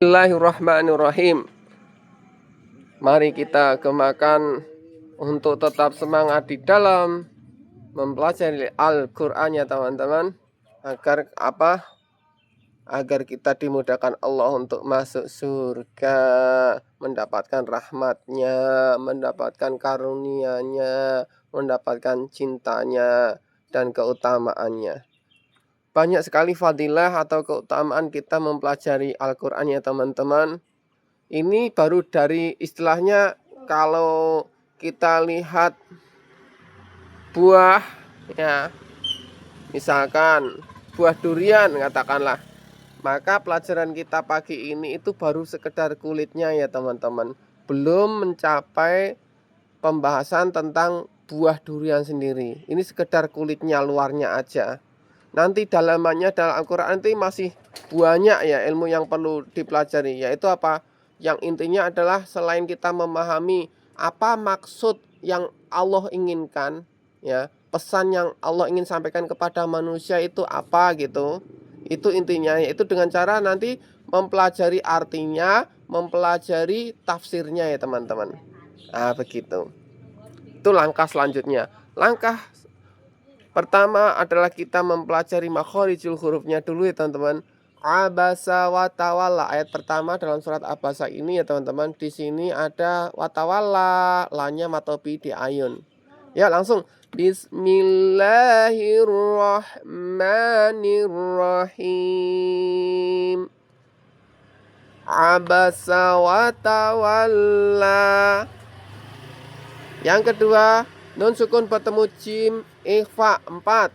Bismillahirrahmanirrahim. Mari kita gemakan untuk tetap semangat di dalam mempelajari Al-Qur'an ya teman-teman. Agar apa? Agar kita dimudahkan Allah untuk masuk surga, mendapatkan rahmatnya, mendapatkan karunia-Nya, mendapatkan cintanya dan keutamaannya. Banyak sekali fadilah atau keutamaan kita mempelajari Al-Qur'an ya teman-teman. Ini baru dari istilahnya, kalau kita lihat buah ya, misalkan buah durian katakanlah, maka pelajaran kita pagi ini itu baru sekedar kulitnya ya teman-teman, belum mencapai pembahasan tentang buah durian sendiri. Ini sekedar kulitnya, luarnya aja. Nanti dalamannya dalam Al-Qur'an nanti masih banyak ya ilmu yang perlu dipelajari, yaitu apa? Yang intinya adalah selain kita memahami apa maksud yang Allah inginkan ya, pesan yang Allah ingin sampaikan kepada manusia itu apa gitu. Itu intinya, yaitu dengan cara nanti mempelajari artinya, mempelajari tafsirnya ya teman-teman. Nah, begitu. Itu langkah selanjutnya. Langkah pertama adalah kita mempelajari makhorijul hurufnya dulu ya teman-teman. Abasa wa tawalla, ayat pertama dalam surat Abasa ini ya teman-teman. Di sini ada wa tawalla, lanya matopi di ayun. Ya langsung. Bismillahirrahmanirrahim. Abasa wa tawalla. Yang kedua, nun sukun bertemu jim, ikhfa 4.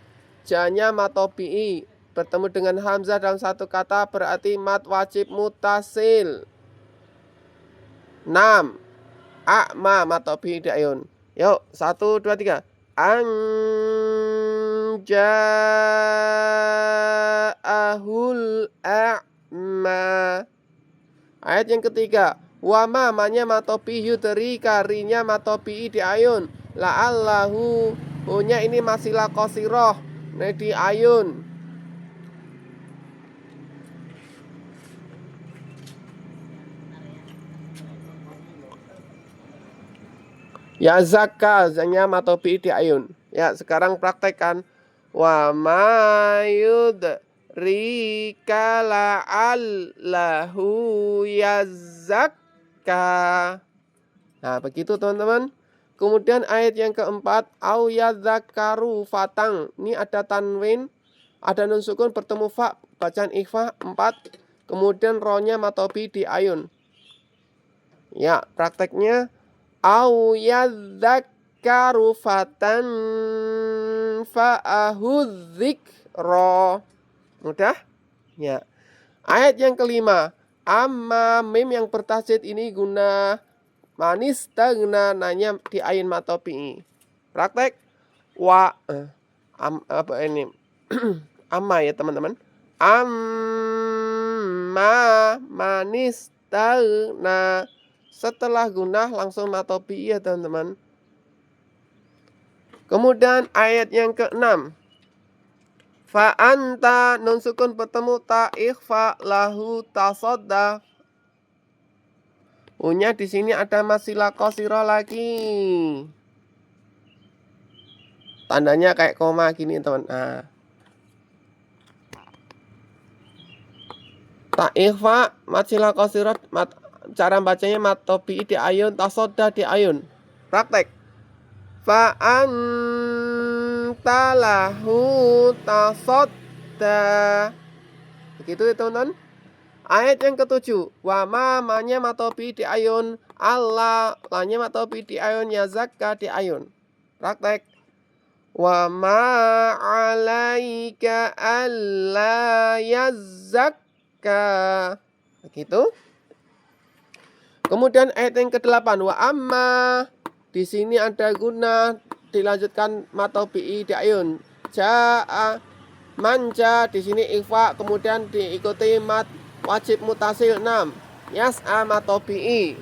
Janya matobi'i bertemu dengan hamzah dalam satu kata berarti mat wajib mutasil. 6. A'ma matobi'i di ayun. Yuk, 1, 2, 3. Anja'ahul a'ma. Ayat yang ketiga, wama manya matopi yudri, karinya matopi di ayun. La'allahu, punya ini masilah qasiroh di ayun. Ya zakka, zanya matopi di ayun. Ya sekarang praktekkan. Wama yudrika la'allahu yazakka. Nah begitu teman-teman. Kemudian ayat yang keempat, au yadzakaru fatang. Ini ada tanwin, ada nun sukun bertemu fa, bacaan ikhfa 4. Kemudian rohnya matobi di ayun. Ya, prakteknya au yadzakaru fatan fa'ahudzikra. Mudah? Ya. Ayat yang kelima, amma mim yang bertasydid ini guna manis tagna, nanya di ayin matopi. Praktek wa apa ini amma ya teman-teman. Amma manis tagna, setelah gunah langsung matopi ya teman-teman. Kemudian ayat yang ke-6, fa anta nun sukun bertemu ta ikhfa lahu tasodda. Punya di sini ada masilah qasirah lagi. Tandanya kayak koma gini teman. Nah. Ta ikhfa masilah qasirah, cara bacanya matobi di ayun, tasodda di ayun. Praktek. Fa anta lahu tasodda. Begitu ya teman-teman. Ayat yang ke-7, wa ma manya matobi di ayun, Allah lanya matobi di ayun, ya zakka di ayun. Praktek. Wa ma alaika alla yazakka. Begitu. Kemudian ayat yang ke-8, wa amma, di sini ada guna, dilanjutkan matobi di ayun. Ja'a manja, di sini ikhfa, kemudian diikuti mat wajib mutasil 6. Yas'a matobi'i.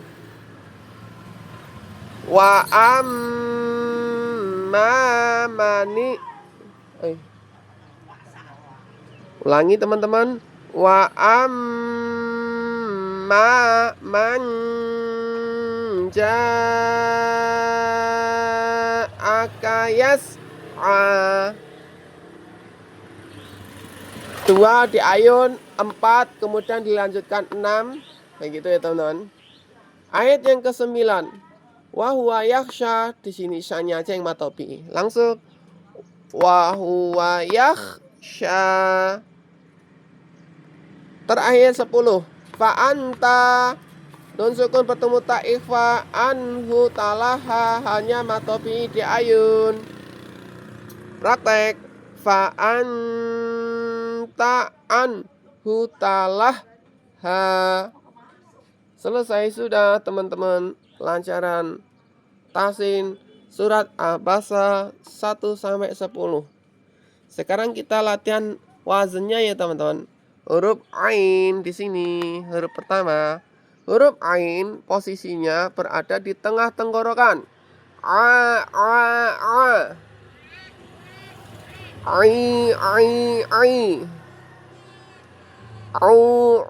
Wa amma mani. Ulangi teman-teman. Wa amma amma man ja'aka yas'a. 2 di ayun, 4 kemudian dilanjutkan 6. Kayak gitu ya teman-teman. Ayat yang ke-9. Wa huwa yakhsha, di sini syanya aja yang matopi. Langsung wa huwa yakhsha. Terakhir 10. Fa anta, don sukun bertemu ta ikhfa, anhu talaha, hanya matopi di ayun. Praktek. Fa anta anhu talaha. Selesai sudah teman-teman pelajaran tahsin surat Abasa 1 sampai 10. Sekarang kita latihan wazennya ya teman-teman. Huruf ain di sini, huruf pertama. Huruf ain posisinya berada di tengah tenggorokan. A. Ai. Au.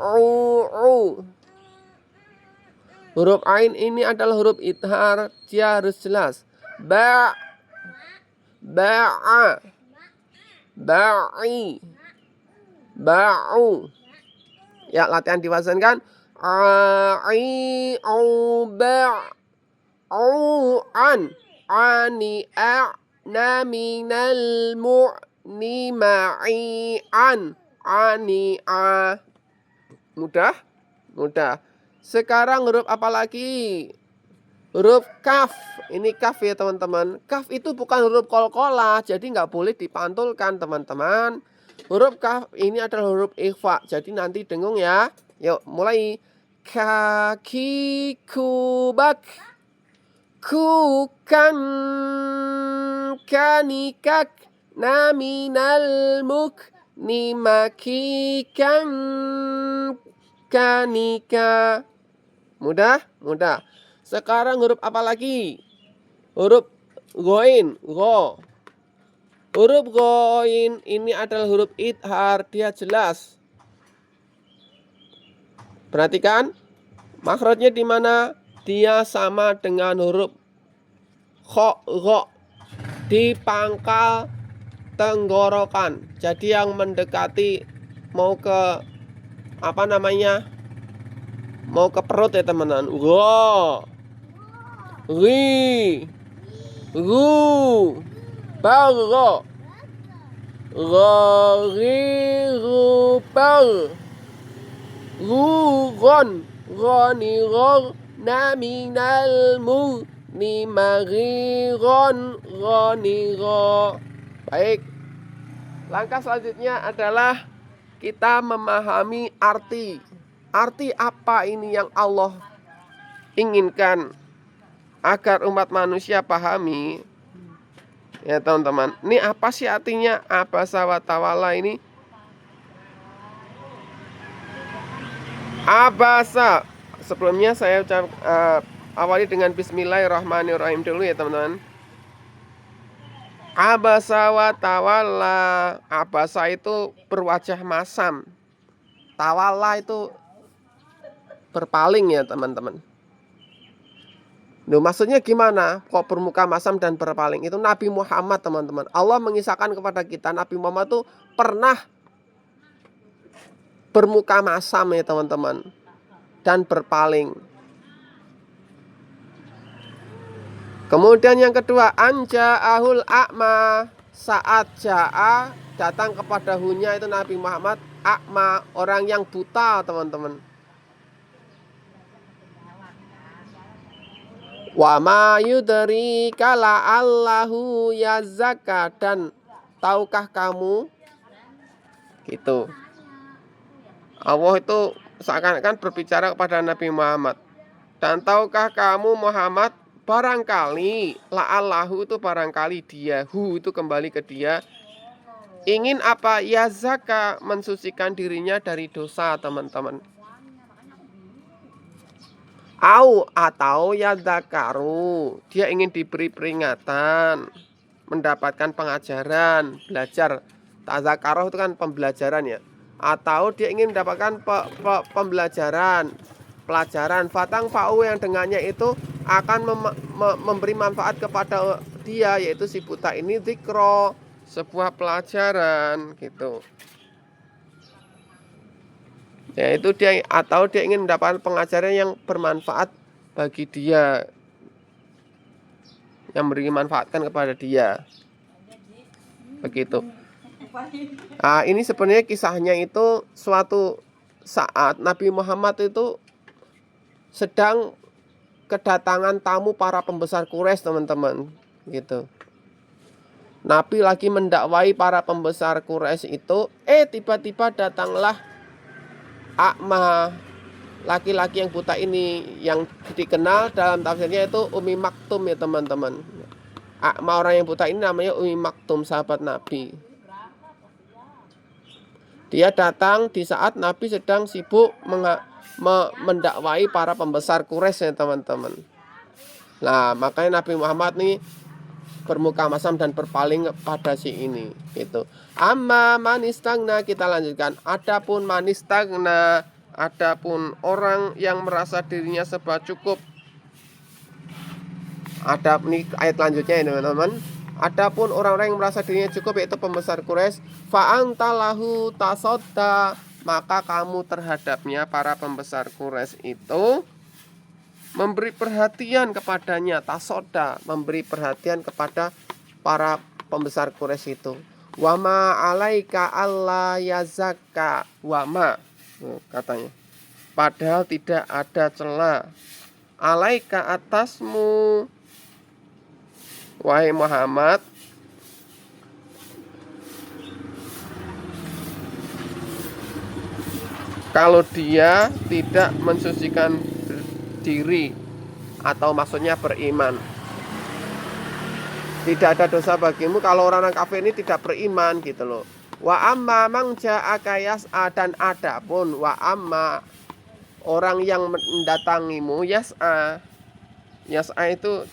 Huruf ain ini adalah huruf idhar, dia harus jelas. Ba, ba'a, ba'i, ba'u. Ya, latihan diwazan kan? A'i, au, ba', au, an, ani, a'na, minal, mu'ni, ma'i, an, ani, a. Mudah? Mudah. Sekarang huruf apa lagi? Huruf kaf. Ini kaf ya teman-teman. Kaf itu bukan huruf qalqalah, jadi nggak boleh dipantulkan teman-teman. Huruf kaf ini adalah huruf ikhfa, jadi nanti dengung ya. Yuk mulai. Kaki kubak, kukan, kanikak, naminal muk, nimakikan, kanika. Mudah? Mudah. Sekarang huruf apa lagi? Huruf ghoin, go. Huruf ghoin ini adalah huruf idhar, dia jelas. Perhatikan, makhrajnya di mana? Dia sama dengan huruf kho, go, di pangkal tenggorokan. Jadi yang mendekati mau ke apa namanya? Mau ke perut ya teman-teman. Go, ri, ru, bago, ri, ru, bal, ru, ron, roni, ron, naminal, mu, ni, mari, ron, roni, ro. Baik. Langkah selanjutnya adalah kita memahami arti. Arti apa ini yang Allah inginkan agar umat manusia pahami? Ya teman-teman, ini apa sih artinya abasa wa tawalla ini? Abasa. Sebelumnya saya awali dengan bismillahirrahmanirrahim dulu ya teman-teman. Abasa wa tawalla. Abasa itu berwajah masam. Tawalla itu berpaling ya teman-teman. Loh, maksudnya gimana? Kok bermuka masam dan berpaling? Itu Nabi Muhammad teman-teman. Allah mengisahkan kepada kita Nabi Muhammad itu pernah bermuka masam ya teman-teman, dan berpaling. Kemudian yang kedua, anja'ahul a'ma. Saat ja'a datang kepada hunya itu Nabi Muhammad a'ma, orang yang buta teman-teman. Wa ma yudrika la'allahu yazakka, dan tahukah kamu gitu. Allah itu seakan-akan berbicara kepada Nabi Muhammad. Dan tahukah kamu Muhammad, barangkali la'allahu itu barangkali dia, hu itu kembali ke dia, ingin apa? Yazakka, mensucikan dirinya dari dosa teman-teman. Atau yadzakaru, dia ingin diberi peringatan, mendapatkan pengajaran, belajar. Tazakaroh itu kan pembelajaran ya. Atau dia ingin mendapatkan pembelajaran, pelajaran. Fatang fa'u yang dengannya itu akan memberi manfaat kepada dia, yaitu si buta ini dzikro, sebuah pelajaran gitu. Yaitu dia atau dia ingin mendapatkan pengajaran yang bermanfaat bagi dia, yang memberi manfaatkan kepada dia. Begitu. Nah, ini sebenarnya kisahnya itu suatu saat Nabi Muhammad itu sedang kedatangan tamu para pembesar Quraisy, teman-teman, gitu. Nabi lagi mendakwai para pembesar Quraisy itu, tiba-tiba datanglah Akma, laki-laki yang buta ini, yang dikenal dalam tafsirnya itu Umi Maktum ya teman-teman. Akma, orang yang buta ini namanya Umi Maktum, sahabat Nabi. Dia datang di saat Nabi sedang sibuk mendakwai para pembesar Quraisy ya teman-teman. Nah, makanya Nabi Muhammad nih bermuka masam dan berpaling pada si ini itu. Amma manistagna, kita lanjutkan. Adapun manistagna, adapun orang yang merasa dirinya serba cukup. Ada nih ayat lanjutnya ya teman-teman. Adapun orang-orang yang merasa dirinya cukup, yaitu pembesar Quraisy, fa'anta lahu tasodda, maka kamu terhadapnya, para pembesar Quraisy itu memberi perhatian kepadanya. Tasodda, memberi perhatian kepada para pembesar Quraisy itu. Wama alaika alla yazakka, wama, katanya, padahal tidak ada celah, alaika, atasmu, wahai Muhammad, kalau dia tidak mensucikan diri, atau maksudnya beriman. Tidak ada dosa bagimu kalau orang kafir ini tidak beriman gitu loh. Wa amma man ja'aka yas'a, dan adapun wa amma orang yang mendatangimu yas'a. Yas'a itu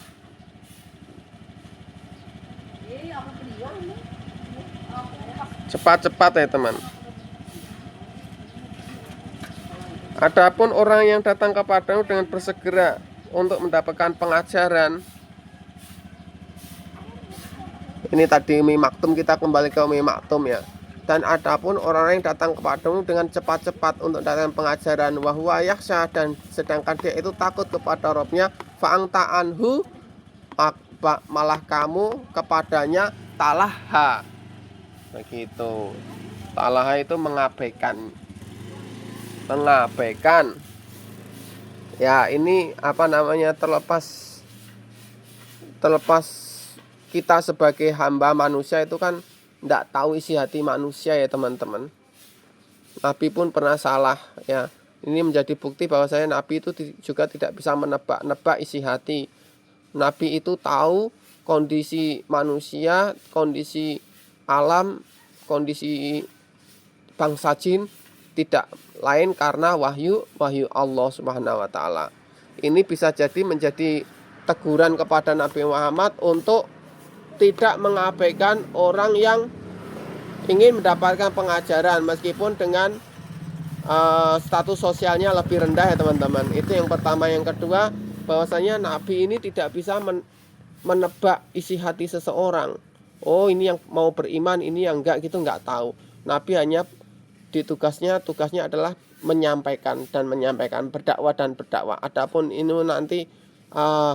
cepat-cepat ya teman. Adapun orang yang datang kepadamu dengan bersegera untuk mendapatkan pengajaran. Ini tadi Umi Maktum, kita kembali ke Umi Maktum ya. Dan adapun orang yang datang kepadamu dengan cepat-cepat untuk datang pengajaran, wahwa yakhsha, dan sedangkan dia itu takut kepada Robnya, fa'angta anhu, malah kamu kepadanya talaha. Begitu. Talaha itu mengabaikan. Mengabaikan. Ya, ini apa namanya, terlepas kita sebagai hamba manusia itu kan tidak tahu isi hati manusia ya teman-teman. Nabi pun pernah salah ya. Ini menjadi bukti bahwa Nabi itu juga tidak bisa menebak-nebak isi hati. Nabi itu tahu kondisi manusia, kondisi alam, kondisi bangsa jin, tidak lain karena wahyu Allah Subhanahu wa taala. Ini bisa jadi menjadi teguran kepada Nabi Muhammad untuk tidak mengabaikan orang yang ingin mendapatkan pengajaran meskipun dengan status sosialnya lebih rendah ya teman-teman. Itu yang pertama. Yang kedua, bahwasanya Nabi ini tidak bisa menebak isi hati seseorang. Oh, ini yang mau beriman, ini yang enggak, gitu enggak tahu. Nabi hanya tugasnya adalah menyampaikan, berdakwah dan berdakwah. Adapun ini nanti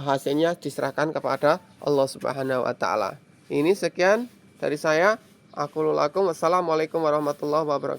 hasilnya diserahkan kepada Allah Subhanahu wa taala. Ini sekian dari saya. Aku lakum. Wassalamualaikum warahmatullahi wabarakatuh.